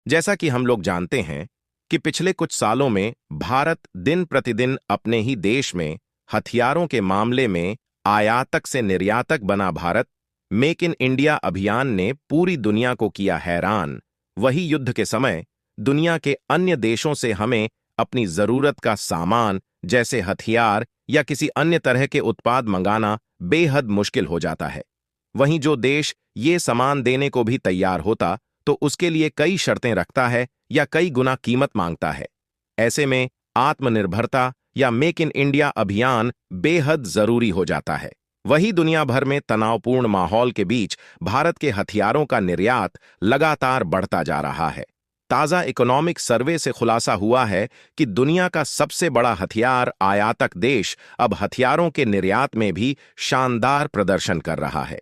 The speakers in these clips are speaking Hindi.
जैसा कि हम लोग जानते हैं कि पिछले कुछ सालों में भारत दिन प्रतिदिन अपने ही देश में हथियारों के मामले में आयातक से निर्यातक बना। भारत मेक इन इंडिया अभियान ने पूरी दुनिया को किया हैरान। वही युद्ध के समय दुनिया के अन्य देशों से हमें अपनी जरूरत का सामान जैसे हथियार या किसी अन्य तरह के उत्पाद मंगाना बेहद मुश्किल हो जाता है। वहीं जो देश ये सामान देने को भी तैयार होता तो उसके लिए कई शर्तें रखता है या कई गुना कीमत मांगता है। ऐसे में आत्मनिर्भरता या मेक इन इंडिया अभियान बेहद जरूरी हो जाता है। वही दुनिया भर में तनावपूर्ण माहौल के बीच भारत के हथियारों का निर्यात लगातार बढ़ता जा रहा है। ताजा इकोनॉमिक सर्वे से खुलासा हुआ है कि दुनिया का सबसे बड़ा हथियार आयातक देश अब हथियारों के निर्यात में भी शानदार प्रदर्शन कर रहा है।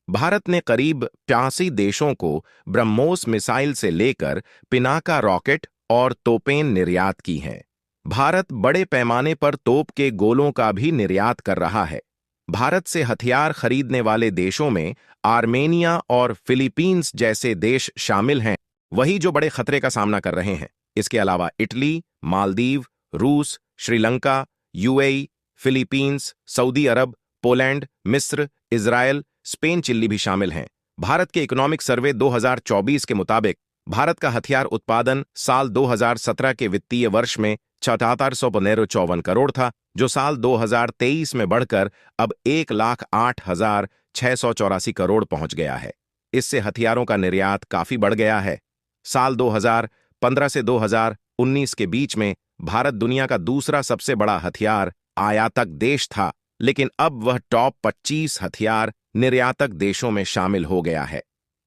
भारत ने करीब 85 देशों को ब्रह्मोस मिसाइल से लेकर पिनाका रॉकेट और तोपें निर्यात की हैं। भारत बड़े पैमाने पर तोप के गोलों का भी निर्यात कर रहा है। भारत से हथियार खरीदने वाले देशों में आर्मेनिया और फिलीपींस जैसे देश शामिल हैं, वही जो बड़े खतरे का सामना कर रहे हैं। इसके अलावा इटली, मालदीव, रूस, श्रीलंका, यूएई, फिलीपींस, सऊदी अरब, पोलैंड, मिस्र, इजरायल, स्पेन, चिली भी शामिल हैं। भारत के इकोनॉमिक सर्वे 2024 के मुताबिक भारत का हथियार उत्पादन साल 2017 के वित्तीय वर्ष में 7,454 करोड़ था, जो साल 2023 में बढ़कर अब 1,08,684 करोड़ पहुंच गया है। इससे हथियारों का निर्यात काफी बढ़ गया है। साल 2015 से 2019 के बीच में भारत दुनिया का दूसरा सबसे बड़ा हथियार आयातक देश था, लेकिन अब वह टॉप 25 हथियार निर्यातक देशों में शामिल हो गया है।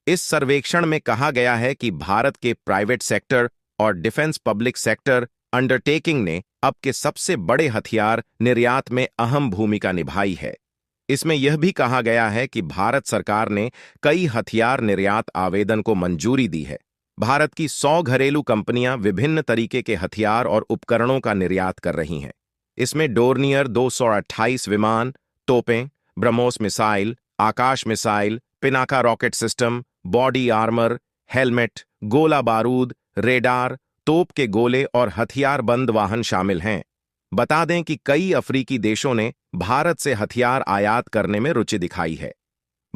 इस सर्वेक्षण में कहा गया है कि भारत के प्राइवेट सेक्टर और डिफेंस पब्लिक सेक्टर अंडरटेकिंग ने अब के सबसे बड़े हथियार निर्यात में अहम भूमिका निभाई है। इसमें यह भी कहा गया है कि भारत सरकार ने कई हथियार निर्यात आवेदन को मंजूरी दी है। भारत की 100 घरेलू कंपनियां विभिन्न तरीके के हथियार और उपकरणों का निर्यात कर रही हैं। इसमें डोर्नियर 228 विमान, तोपें, Brahmos missile, Akash missile, Pinaka rocket system, body armour, helmet, गोला बारूद, रेडार, तोप के गोले और हथियारबंद वाहन शामिल हैं। बता दें कि कई अफ्रीकी देशों ने भारत से हथियार आयात करने में रुचि दिखाई है।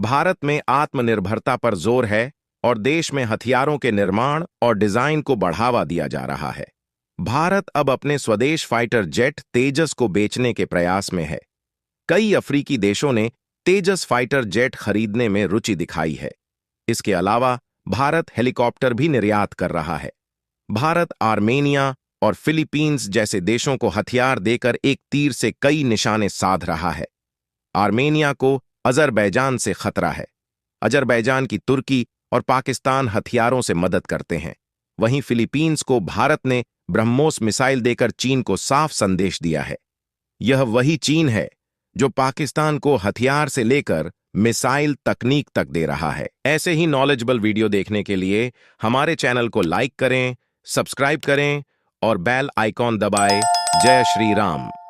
भारत में आत्मनिर्भरता पर जोर है और देश में हथियारों के निर्माण और डिजाइन को बढ़ावा दिया जा रहा है। भारत अब अपने स्वदेश फाइटर जेट तेजस को बेचने के प्रयास में है। कई अफ्रीकी देशों ने तेजस फाइटर जेट खरीदने में रुचि दिखाई है। इसके अलावा भारत हेलीकॉप्टर भी निर्यात कर रहा है। भारत आर्मेनिया और फिलीपींस जैसे देशों को हथियार देकर एक तीर से कई निशाने साध रहा है। आर्मेनिया को अजरबैजान से खतरा है। अजरबैजान की तुर्की और पाकिस्तान हथियारों से मदद करते हैं। वहीं फिलीपींस को भारत ने ब्रह्मोस मिसाइल देकर चीन को साफ संदेश दिया है। यह वही चीन है जो पाकिस्तान को हथियार से लेकर मिसाइल तकनीक तक दे रहा है। ऐसे ही नॉलेजेबल वीडियो देखने के लिए हमारे चैनल को लाइक करें, सब्सक्राइब करें और बेल आइकॉन दबाएं। जय श्री राम।